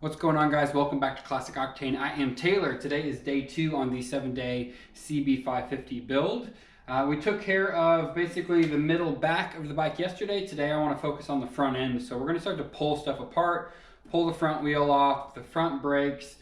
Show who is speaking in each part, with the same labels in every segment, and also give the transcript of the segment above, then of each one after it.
Speaker 1: What's going on, guys? Welcome back to Classic Octane. I am Taylor. Today is day 2 on the 7-day CB550 build. We took care of basically the middle back of the bike yesterday. Today I want to focus on the front end. So we're going to start to pull stuff apart, pull the front wheel off, the front brakes,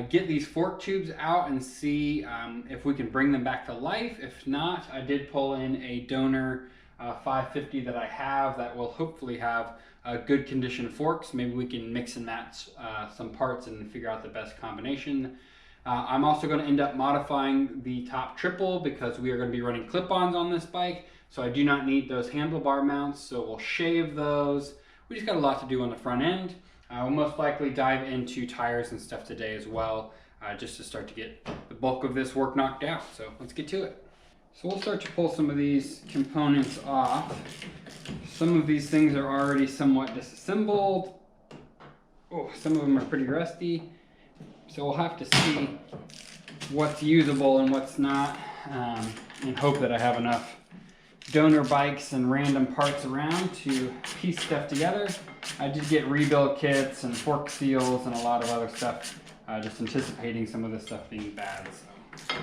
Speaker 1: get these fork tubes out and see if we can bring them back to life. If not, I did pull in a donor 550 that I have that will hopefully have good condition forks. Maybe we can mix and match some parts and figure out the best combination. I'm also going to end up modifying the top triple because we are going to be running clip-ons on this bike. So I do not need those handlebar mounts, so we'll shave those. We just got a lot to do on the front end. We'll most likely dive into tires and stuff today as well, just to start to get the bulk of this work knocked out. So let's get to it. So we'll start to pull some of these components off. Some of these things are already somewhat disassembled. Oh, some of them are pretty rusty. So we'll have to see what's usable and what's not, and hope that I have enough donor bikes and random parts around to piece stuff together. I did get rebuild kits and fork seals and a lot of other stuff, just anticipating some of this stuff being bad. So.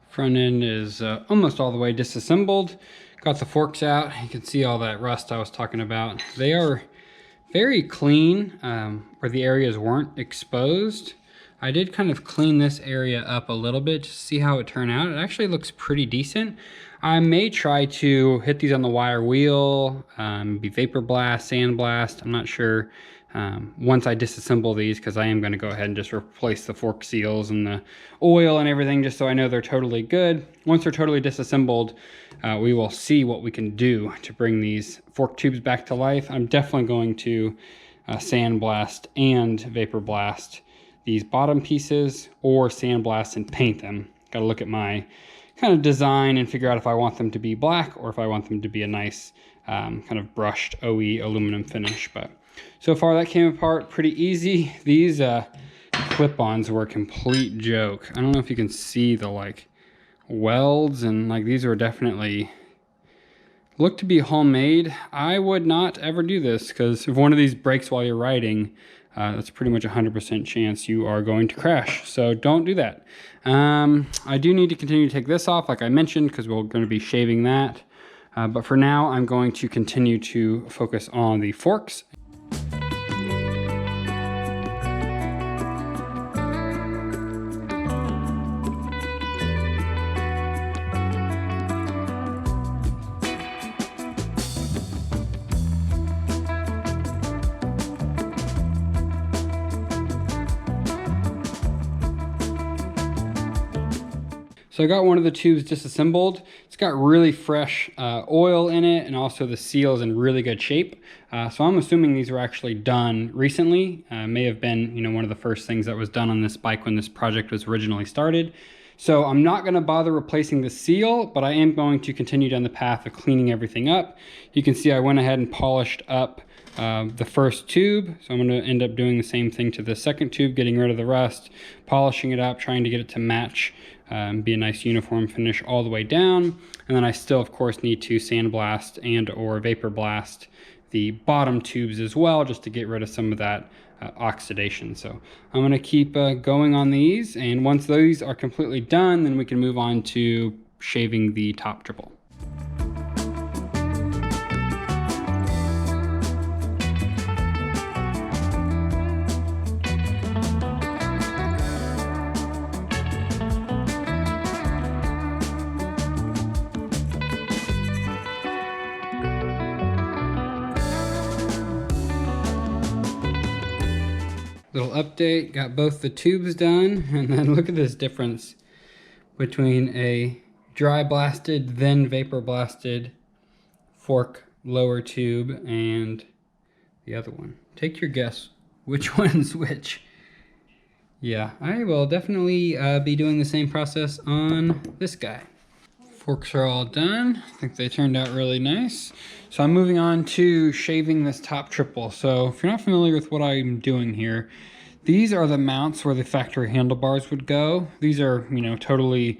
Speaker 1: Front end is almost all the way disassembled. Got the forks out. You can see all that rust I was talking about. They are very clean where the areas weren't exposed. I did kind of clean this area up a little bit just to see how it turned out. It actually looks pretty decent. I may try to hit these on the wire wheel, be vapor blast, sand blast. I'm not sure. Once I disassemble these, because I am going to go ahead and just replace the fork seals and the oil and everything just so I know they're totally good. Once they're totally disassembled, we will see what we can do to bring these fork tubes back to life. I'm definitely going to sand blast and vapor blast these bottom pieces, or sand blast and paint them. Got to look at my kind of design and figure out if I want them to be black or if I want them to be a nice kind of brushed OE aluminum finish. But so far that came apart pretty easy. These clip-ons were a complete joke. I don't know if you can see the like welds, and like these were definitely look to be homemade. I would not ever do this, because if one of these breaks while you're riding, that's pretty much 100% chance you are going to crash. So don't do that. I do need to continue to take this off, like I mentioned, because we're going to be shaving that. But for now, I'm going to continue to focus on the forks. So I got one of the tubes disassembled. It's got really fresh oil in it, and also the seal is in really good shape. So I'm assuming these were actually done recently. May have been, one of the first things that was done on this bike when this project was originally started. So I'm not going to bother replacing the seal, but I am going to continue down the path of cleaning everything up. You can see I went ahead and polished up the first tube, so I'm going to end up doing the same thing to the second tube, getting rid of the rust, polishing it up, trying to get it to match, be a nice uniform finish all the way down. And then I still, of course, need to sandblast and or vapor blast the bottom tubes as well, just to get rid of some of that oxidation. So I'm going to keep going on these, and once those are completely done, then we can move on to shaving the top triple. Little update, got both the tubes done, and then look at this difference between a dry blasted then vapor blasted fork lower tube and the other one. Take your guess which one's which. Yeah, I will definitely be doing the same process on this guy. Forks are all done. I think they turned out really nice. So I'm moving on to shaving this top triple. So if you're not familiar with what I'm doing here, these are the mounts where the factory handlebars would go. These are, you know, totally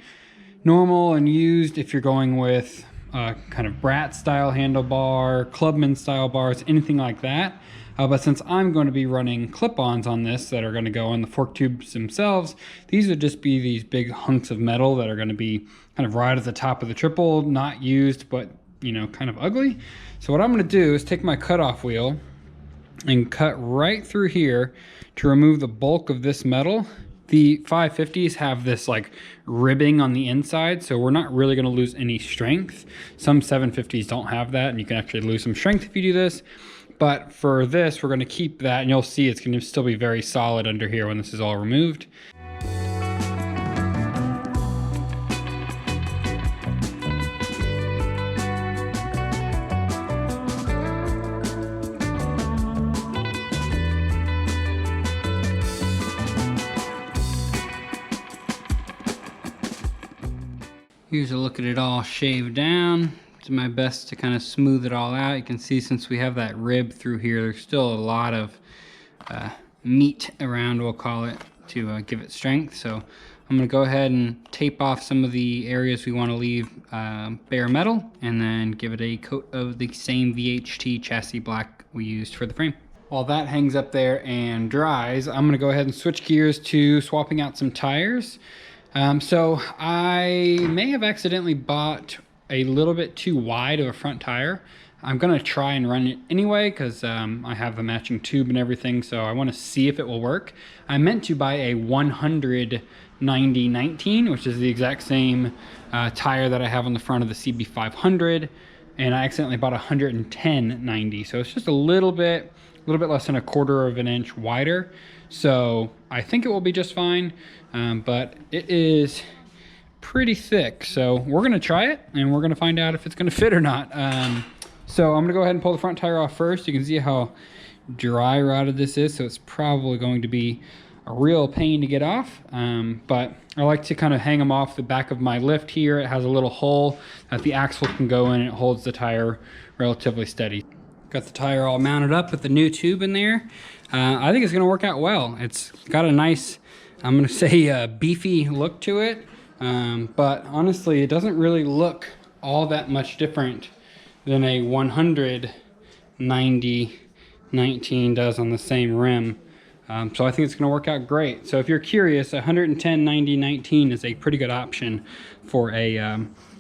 Speaker 1: normal and used if you're going with kind of brat style handlebar, clubman style bars, anything like that. But since I'm going to be running clip-ons on this that are going to go on the fork tubes themselves, these would just be these big hunks of metal that are going to be kind of right at the top of the triple, not used, but, you know, kind of ugly. So what I'm going to do is take my cutoff wheel and cut right through here to remove the bulk of this metal. The 550s have this like ribbing on the inside, so we're not really going to lose any strength. Some 750s don't have that, and you can actually lose some strength if you do this. But for this, we're going to keep that, and you'll see it's going to still be very solid under here when this is all removed. Here's a look at it all shaved down. Do my best to kind of smooth it all out. You can see since we have that rib through here, there's still a lot of meat around, we'll call it, to give it strength. So I'm gonna go ahead and tape off some of the areas we wanna leave bare metal, and then give it a coat of the same VHT chassis black we used for the frame. While that hangs up there and dries, I'm gonna go ahead and switch gears to swapping out some tires. So I may have accidentally bought a little bit too wide of a front tire. I'm gonna try and run it anyway because I have the matching tube and everything, so I want to see if it will work. I meant to buy a 190/19, which is the exact same tire that I have on the front of the CB500, and I accidentally bought a 110/90, so it's just a little bit less than a quarter of an inch wider. So I think it will be just fine, but it is pretty thick. So we're gonna try it and we're gonna find out if it's gonna fit or not. So I'm gonna go ahead and pull the front tire off first. You can see how dry rotted this is, so it's probably going to be a real pain to get off. But I like to kind of hang them off the back of my lift here. It has a little hole that the axle can go in and it holds the tire relatively steady. Got the tire all mounted up with the new tube in there. I think it's gonna work out well. It's got a nice, I'm gonna say beefy look to it. But honestly, it doesn't really look all that much different than a 190/19 does on the same rim. So I think it's gonna work out great. So if you're curious, 110/90/19 is a pretty good option for a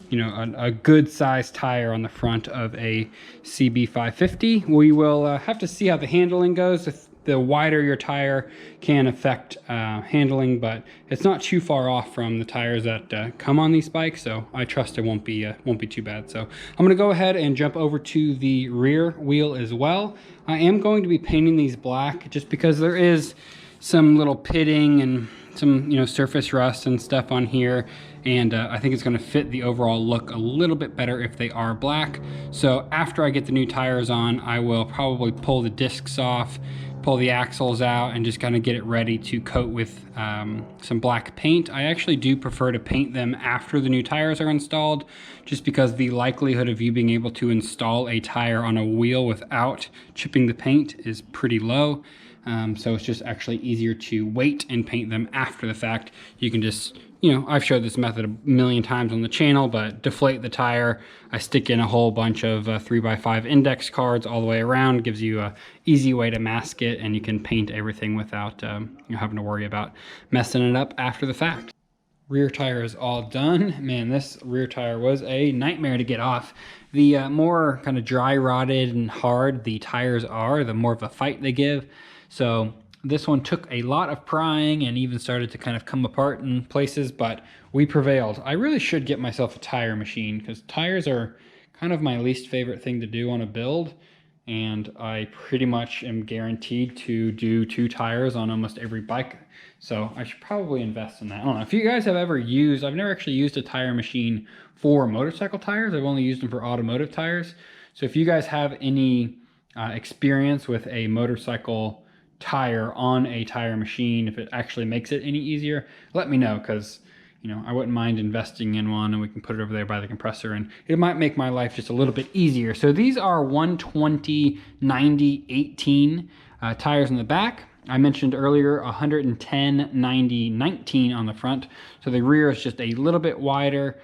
Speaker 1: you know, a good sized tire on the front of a CB550. We will have to see how the handling goes. If the wider your tire can affect handling, but it's not too far off from the tires that come on these bikes, so I trust it won't be too bad. So I'm gonna go ahead and jump over to the rear wheel as well. I am going to be painting these black just because there is some little pitting and some, you know, surface rust and stuff on here, and I think it's going to fit the overall look a little bit better if they are black. So after I get the new tires on, I will probably pull the discs off, pull the axles out, and just kind of get it ready to coat with some black paint. I actually do prefer to paint them after the new tires are installed, just because the likelihood of you being able to install a tire on a wheel without chipping the paint is pretty low. So it's just actually easier to wait and paint them after the fact. You can just, you know, I've showed this method a million times on the channel, but deflate the tire. I stick in a whole bunch of 3x5 index cards all the way around. Gives you a easy way to mask it, and you can paint everything without you know, having to worry about messing it up after the fact. Rear tire is all done. Man, this rear tire was a nightmare to get off. The more kind of dry rotted and hard the tires are, the more of a fight they give. So this one took a lot of prying and even started to kind of come apart in places, but we prevailed. I really should get myself a tire machine because tires are kind of my least favorite thing to do on a build. And I pretty much am guaranteed to do 2 tires on almost every bike. So I should probably invest in that. I don't know if you guys have ever used, I've never actually used a tire machine for motorcycle tires. I've only used them for automotive tires. So if you guys have any experience with a motorcycle tire on a tire machine, if it actually makes it any easier, let me know, because you know, I wouldn't mind investing in one, and we can put it over there by the compressor, and it might make my life just a little bit easier. So these are 120, 90, 18 tires in the back. I mentioned earlier 110, 90, 19 on the front. So the rear is just a little bit wider,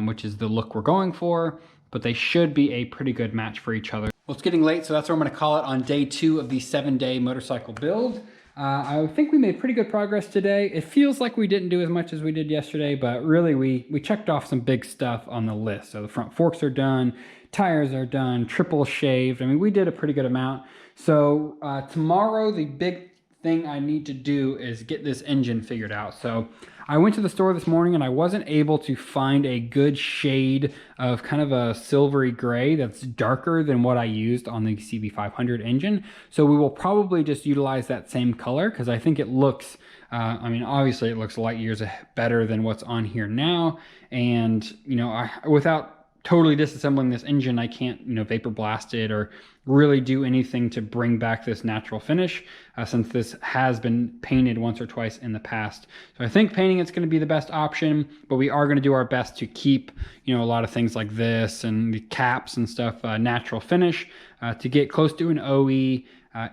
Speaker 1: which is the look we're going for, but they should be a pretty good match for each other. Well, it's getting late, so that's where I'm gonna call it on day 2 of the 7-day motorcycle build. I think we made pretty good progress today. It feels like we didn't do as much as we did yesterday, but really we checked off some big stuff on the list. So the front forks are done, tires are done, triple shaved. I mean, we did a pretty good amount. So tomorrow, the big thing I need to do is get this engine figured out. So I went to the store this morning and I wasn't able to find a good shade of kind of a silvery gray that's darker than what I used on the CB500 engine. So we will probably just utilize that same color, because I think it looks, I mean, obviously it looks light years better than what's on here now. And, you know, without totally disassembling this engine, I can't, you know, vapor blast it or really do anything to bring back this natural finish, since this has been painted once or twice in the past. So I think painting it's going to be the best option, but we are going to do our best to keep, you know, a lot of things like this and the caps and stuff natural finish, to get close to an OE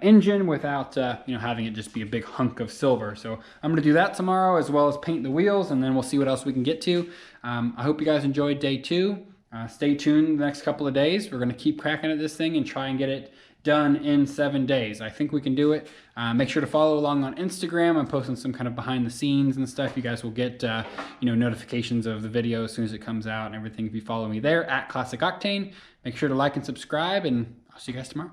Speaker 1: engine without you know, having it just be a big hunk of silver. So I'm going to do that tomorrow, as well as paint the wheels, and then we'll see what else we can get to. I hope you guys enjoyed day 2. Stay tuned the next couple of days. We're going to keep cracking at this thing and try and get it done in 7 days. I think we can do it. Make sure to follow along on Instagram. I'm posting some kind of behind the scenes and stuff. You guys will get you know, notifications of the video as soon as it comes out and everything if you follow me there at Classic Octane. Make sure to like and subscribe, and I'll see you guys tomorrow.